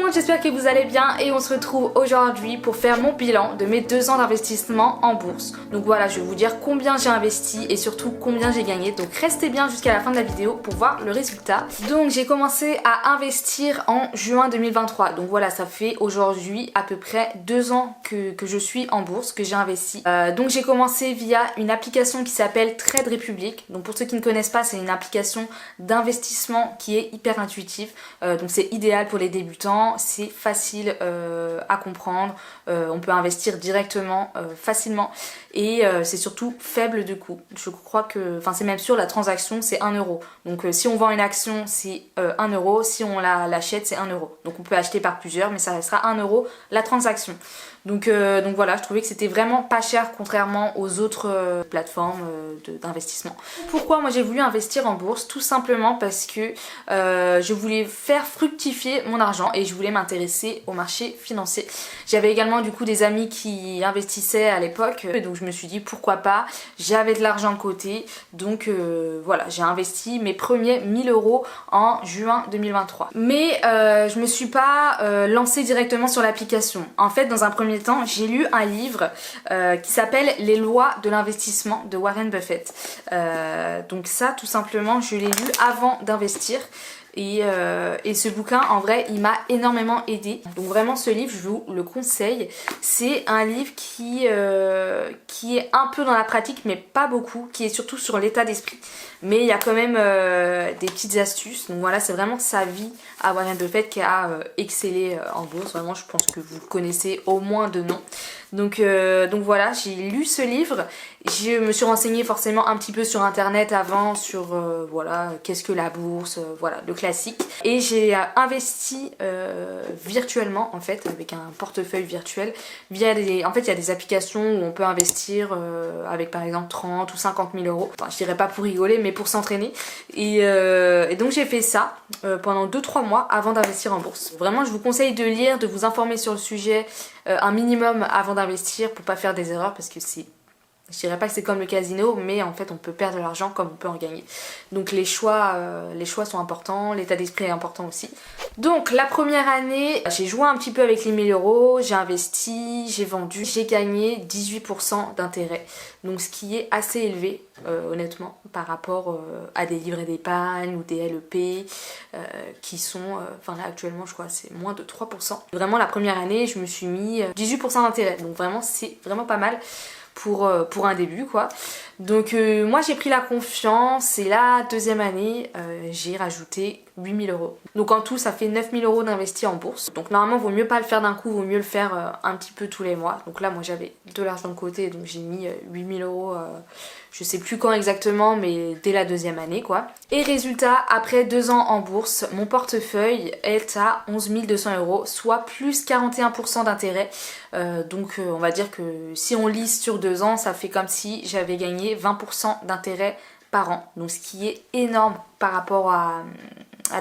monde, j'espère que vous allez bien et on se retrouve aujourd'hui pour faire mon bilan de mes 2 ans d'investissement en bourse. Donc voilà, je vais vous dire combien j'ai investi et surtout combien j'ai gagné. Donc restez bien jusqu'à la fin de la vidéo pour voir le résultat. Donc j'ai commencé à investir en juin 2023. Donc voilà, ça fait aujourd'hui à peu près 2 ans que je suis en bourse, que j'ai investi. Donc j'ai commencé via une application qui s'appelle Trade Republic. Donc pour ceux qui ne connaissent pas, c'est une application d'investissement qui est hyper intuitive. Donc c'est idéal pour les débutants, c'est facile à comprendre, on peut investir directement, facilement et c'est surtout faible de coût. Je crois que, enfin c'est même sûr, la transaction c'est 1 euro. Donc si on vend une action c'est 1 euro, si on l'achète c'est 1 euro. Donc on peut acheter par plusieurs mais ça restera 1 euro la transaction. Donc voilà, je trouvais que c'était vraiment pas cher contrairement aux autres plateformes d'investissement. Pourquoi moi j'ai voulu investir en bourse? Tout simplement parce que je voulais faire fructifier mon argent et je voulais m'intéresser au marché financier. J'avais également du coup des amis qui investissaient à l'époque, donc je me suis dit pourquoi pas, j'avais de l'argent de côté, donc voilà, j'ai investi mes premiers 1000 euros en juin 2023. Mais je me suis pas lancée directement sur l'application. En fait, dans un premier temps, j'ai lu un livre qui s'appelle Les lois de l'investissement de Warren Buffett. Donc ça, tout simplement, je l'ai lu avant d'investir. Et ce bouquin, en vrai, il m'a énormément aidé. Donc vraiment, ce livre, je vous le conseille. C'est un livre qui est un peu dans la pratique, mais pas beaucoup, qui est surtout sur l'état d'esprit. Mais il y a quand même des petites astuces. Donc voilà, c'est vraiment sa vie à Warren Buffett qui a excellé en bourse. Vraiment, je pense que vous connaissez au moins de nom. Donc voilà, j'ai lu ce livre. Je me suis renseignée forcément un petit peu sur internet avant, sur voilà, qu'est-ce que la bourse, voilà, le classique. Et j'ai investi virtuellement en fait, avec un portefeuille virtuel. En fait, il y a des applications où on peut investir avec par exemple 30 ou 50 000 euros. Enfin, je dirais pas pour rigoler, mais pour s'entraîner. Et donc j'ai fait ça pendant 2-3 mois avant d'investir en bourse. Vraiment, je vous conseille de lire, de vous informer sur le sujet un minimum avant d'investir pour pas faire des erreurs parce que c'est... Je dirais pas que c'est comme le casino, mais en fait on peut perdre de l'argent comme on peut en gagner. Donc les choix sont importants, l'état d'esprit est important aussi. Donc la première année, j'ai joué un petit peu avec les 1000 euros, j'ai investi, j'ai vendu, j'ai gagné 18% d'intérêt. Donc ce qui est assez élevé, honnêtement, par rapport à des livrets d'épargne ou des LEP qui sont, enfin là actuellement je crois c'est moins de 3%. Vraiment la première année je me suis mis 18% d'intérêt, donc vraiment c'est vraiment pas mal. Pour un début quoi. Donc moi j'ai pris la confiance et la deuxième année j'ai rajouté 8000 euros. Donc en tout ça fait 9000 euros d'investi en bourse. Donc normalement vaut mieux pas le faire d'un coup, vaut mieux le faire un petit peu tous les mois. Donc là moi j'avais de l'argent de côté donc j'ai mis 8000 euros je sais plus quand exactement mais dès la deuxième année quoi. Et résultat, après 2 ans en bourse, mon portefeuille est à 11 200 euros, soit plus 41% d'intérêt. Donc on va dire que si on lise sur 2 ans, ça fait comme si j'avais gagné 20% d'intérêt par an. Donc ce qui est énorme par rapport à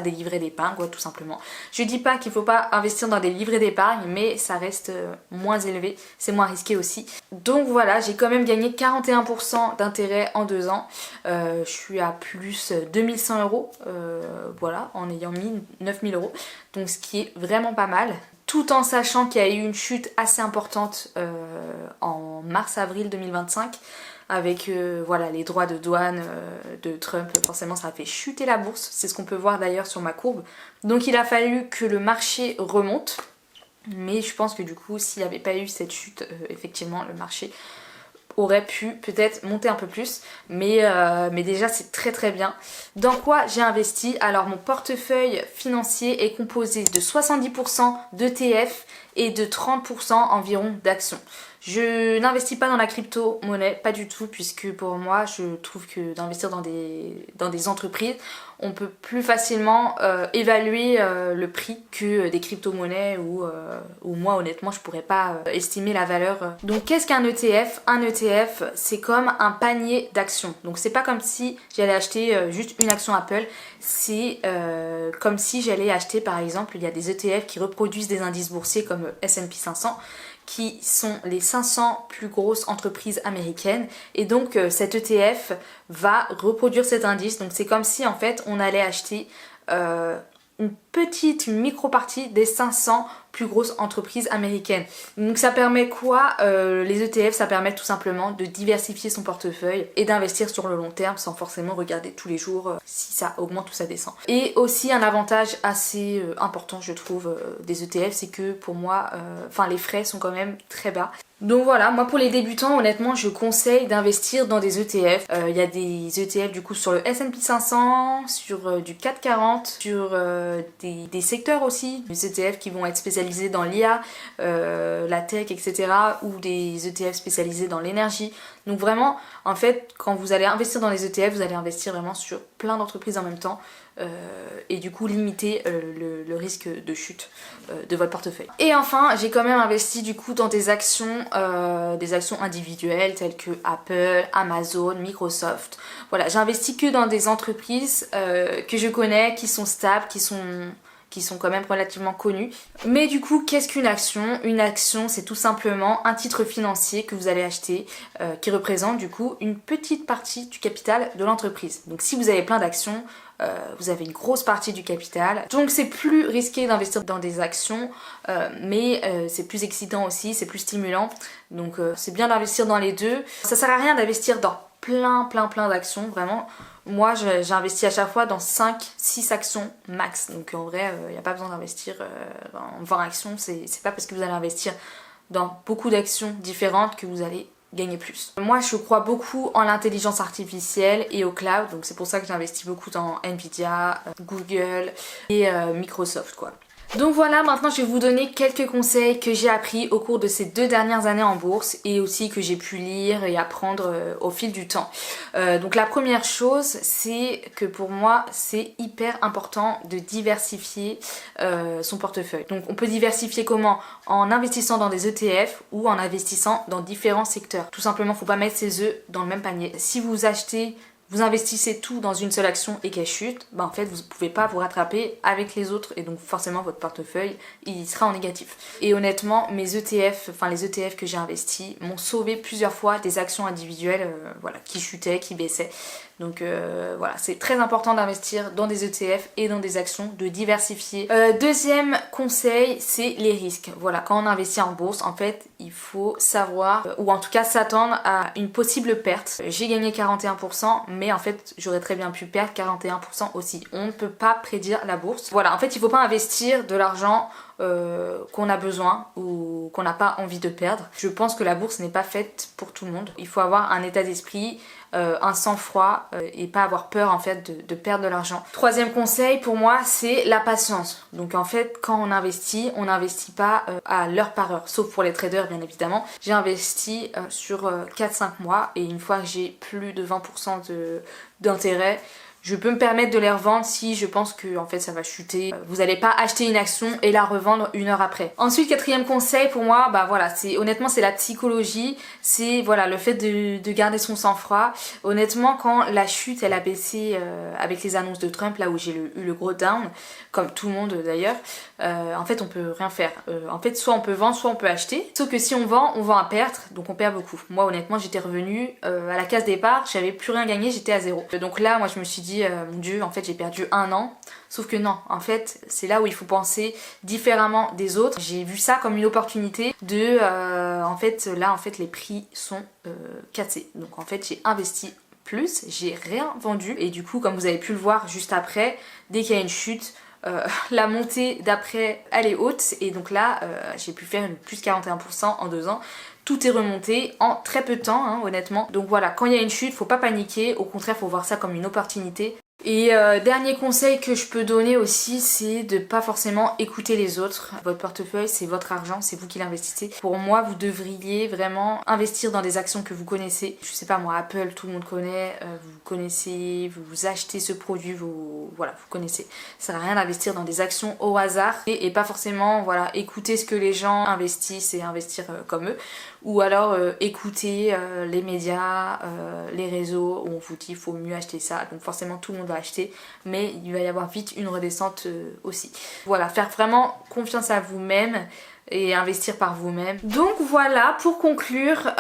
des livrets d'épargne quoi, tout simplement. Je dis pas qu'il faut pas investir dans des livrets d'épargne, mais ça reste moins élevé, c'est moins risqué aussi. Donc voilà, j'ai quand même gagné 41% d'intérêt en 2 ans. Je suis à plus 2100 euros, voilà, en ayant mis 9000 euros. Donc ce qui est vraiment pas mal. Tout en sachant qu'il y a eu une chute assez importante en mars-avril 2025 avec voilà, les droits de douane de Trump, forcément ça a fait chuter la bourse, c'est ce qu'on peut voir d'ailleurs sur ma courbe. Donc il a fallu que le marché remonte, mais je pense que du coup s'il n'y avait pas eu cette chute, effectivement le marché aurait pu peut-être monter un peu plus, mais déjà c'est très très bien. Dans quoi j'ai investi? Alors mon portefeuille financier est composé de 70% d'ETF et de 30% environ d'actions. Je n'investis pas dans la crypto-monnaie, pas du tout, puisque pour moi je trouve que d'investir dans des entreprises, on peut plus facilement évaluer le prix que des crypto-monnaies où moi honnêtement je pourrais pas estimer la valeur. Donc qu'est-ce qu'un ETF? Un ETF c'est comme un panier d'actions. Donc c'est pas comme si j'allais acheter juste une action Apple, c'est comme si j'allais acheter par exemple, il y a des ETF qui reproduisent des indices boursiers comme S&P 500 qui sont les 500 plus grosses entreprises américaines et donc cet ETF va reproduire cet indice. Donc c'est comme si en fait on allait acheter une petite micro-partie des 500 plus grosses entreprises américaines. Donc ça permet quoi? Les ETF, ça permet tout simplement de diversifier son portefeuille et d'investir sur le long terme sans forcément regarder tous les jours si ça augmente ou ça descend. Et aussi un avantage assez important je trouve des ETF, c'est que pour moi, les frais sont quand même très bas. Donc voilà, moi pour les débutants, honnêtement, je conseille d'investir dans des ETF. Il y a des ETF du coup sur le S&P 500, sur du CAC 40, sur des secteurs aussi, des ETF qui vont être spécialisés dans l'IA, la tech, etc. ou des ETF spécialisés dans l'énergie. Donc vraiment, en fait, quand vous allez investir dans les ETF, vous allez investir vraiment sur plein d'entreprises en même temps et du coup limiter le risque de chute de votre portefeuille. Et enfin, j'ai quand même investi du coup dans des actions individuelles telles que Apple, Amazon, Microsoft. Voilà, j'investis que dans des entreprises que je connais, qui sont stables, qui sont quand même relativement connus. Mais du coup, qu'est-ce qu'une action? Une action, c'est tout simplement un titre financier que vous allez acheter qui représente du coup une petite partie du capital de l'entreprise. Donc si vous avez plein d'actions, vous avez une grosse partie du capital. Donc c'est plus risqué d'investir dans des actions, mais c'est plus excitant aussi, c'est plus stimulant. Donc c'est bien d'investir dans les deux. Ça sert à rien d'investir dans plein d'actions, vraiment. Moi j'ai investi à chaque fois dans 5-6 actions max. Donc en vrai il n'y a pas besoin d'investir en 20 actions. C'est pas parce que vous allez investir dans beaucoup d'actions différentes que vous allez gagner plus. Moi je crois beaucoup en l'intelligence artificielle et au cloud, donc c'est pour ça que j'investis beaucoup dans Nvidia, Google et Microsoft quoi. Donc voilà, maintenant je vais vous donner quelques conseils que j'ai appris au cours de ces 2 dernières années en bourse et aussi que j'ai pu lire et apprendre au fil du temps. Donc la première chose, c'est que pour moi c'est hyper important de diversifier son portefeuille. Donc on peut diversifier comment? En investissant dans des ETF ou en investissant dans différents secteurs. Tout simplement, faut pas mettre ses œufs dans le même panier. Si vous investissez tout dans une seule action et qu'elle chute, en fait vous ne pouvez pas vous rattraper avec les autres et donc forcément votre portefeuille il sera en négatif. Et honnêtement mes ETF, les ETF que j'ai investis m'ont sauvé plusieurs fois des actions individuelles qui chutaient, qui baissaient. Donc voilà, c'est très important d'investir dans des ETF et dans des actions, de diversifier. Deuxième conseil, c'est les risques. Voilà, quand on investit en bourse, en fait, il faut savoir, ou en tout cas s'attendre à une possible perte. J'ai gagné 41%, mais en fait, j'aurais très bien pu perdre 41% aussi. On ne peut pas prédire la bourse. Voilà, en fait, il ne faut pas investir de l'argent qu'on a besoin ou qu'on n'a pas envie de perdre. Je pense que la bourse n'est pas faite pour tout le monde. Il faut avoir un état d'esprit, un sang-froid et pas avoir peur en fait de perdre de l'argent. Troisième conseil pour moi, c'est la patience. Donc en fait quand on n'investit pas à l'heure par heure, sauf pour les traders bien évidemment. J'ai investi sur 4-5 mois et une fois que j'ai plus de 20% d'intérêt, je peux me permettre de les revendre si je pense que en fait ça va chuter. Vous n'allez pas acheter une action et la revendre 1 heure après. Ensuite, quatrième conseil pour moi, honnêtement c'est la psychologie, c'est le fait de garder son sang-froid. Honnêtement quand la chute elle a baissé avec les annonces de Trump, là où j'ai eu le gros down, comme tout le monde d'ailleurs, en fait on peut rien faire. En fait soit on peut vendre, soit on peut acheter. Sauf que si on vend à perdre, donc on perd beaucoup. Moi honnêtement j'étais revenue à la case départ, j'avais plus rien gagné, j'étais à zéro. Donc là moi je me suis dit mon dieu en fait j'ai perdu 1 an. Sauf que non, en fait c'est là où il faut penser différemment des autres. J'ai vu ça comme une opportunité de en fait les prix sont cassés. Donc en fait j'ai investi plus, j'ai rien vendu et du coup comme vous avez pu le voir juste après, dès qu'il y a une chute, la montée d'après elle est haute et donc là j'ai pu faire une plus 41% en 2 ans. Tout est remonté en très peu de temps honnêtement. Donc voilà, quand il y a une chute, faut pas paniquer, au contraire faut voir ça comme une opportunité. Et dernier conseil que je peux donner aussi, c'est de pas forcément écouter les autres. Votre portefeuille, c'est votre argent, c'est vous qui l'investissez. Pour moi, vous devriez vraiment investir dans des actions que vous connaissez. Je sais pas moi, Apple, tout le monde connaît, vous connaissez, vous achetez ce produit, vous connaissez. Ça sert à rien d'investir dans des actions au hasard et pas forcément écouter ce que les gens investissent et investir comme eux. Ou alors écouter les médias, les réseaux où on vous dit il faut mieux acheter ça. Donc forcément tout le monde va acheter, mais il va y avoir vite une redescente aussi. Voilà, faire vraiment confiance à vous-même et investir par vous-même. Donc voilà, pour conclure,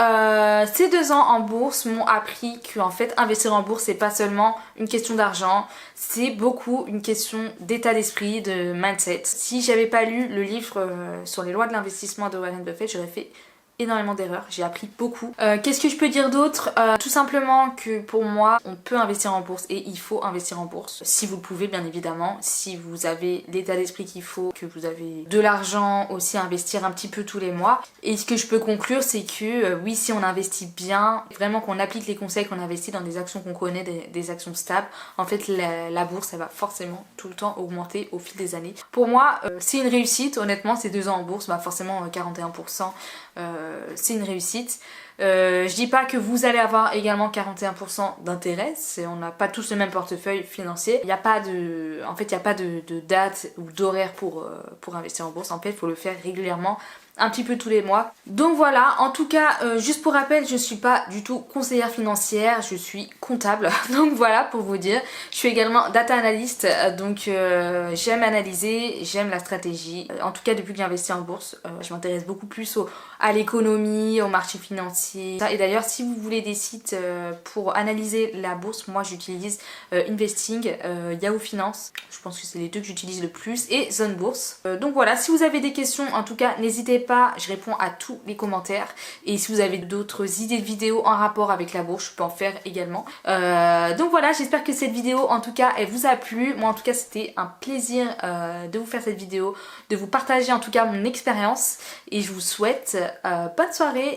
ces 2 ans en bourse m'ont appris qu'en fait investir en bourse c'est pas seulement une question d'argent, c'est beaucoup une question d'état d'esprit, de mindset. Si j'avais pas lu le livre sur les lois de l'investissement de Warren Buffett, j'aurais fait énormément d'erreurs, j'ai appris beaucoup. Qu'est-ce que je peux dire d'autre? Tout simplement que pour moi, on peut investir en bourse et il faut investir en bourse. Si vous le pouvez, bien évidemment. Si vous avez l'état d'esprit qu'il faut, que vous avez de l'argent aussi à investir un petit peu tous les mois. Et ce que je peux conclure, c'est que oui, si on investit bien, vraiment qu'on applique les conseils, qu'on investit dans des actions qu'on connaît, des actions stables, en fait la bourse, elle va forcément tout le temps augmenter au fil des années. Pour moi, c'est une réussite, honnêtement, ces 2 ans en bourse, bah forcément 41%. C'est une réussite. Je dis pas que vous allez avoir également 41% d'intérêt, on n'a pas tous le même portefeuille financier. Il n'y a pas de, en fait, il n'y a pas de date ou d'horaire pour investir en bourse. En fait, il faut le faire régulièrement, un petit peu tous les mois. Donc voilà, en tout cas, juste pour rappel, je suis pas du tout conseillère financière, je suis comptable. Donc voilà, pour vous dire. Je suis également data analyst, donc j'aime analyser, j'aime la stratégie. En tout cas, depuis que j'ai investi en bourse, je m'intéresse beaucoup plus à l'économie, au marché financier. Et d'ailleurs, si vous voulez des sites pour analyser la bourse, moi j'utilise Investing, Yahoo Finance. Je pense que c'est les 2 que j'utilise le plus, et Zone Bourse. Donc voilà, si vous avez des questions, en tout cas, n'hésitez pas, je réponds à tous les commentaires. Et si vous avez d'autres idées de vidéos en rapport avec la bourse, je peux en faire également. Donc voilà, j'espère que cette vidéo, en tout cas, elle vous a plu. Moi, en tout cas, c'était un plaisir de vous faire cette vidéo, de vous partager en tout cas mon expérience. Et je vous souhaite bonne soirée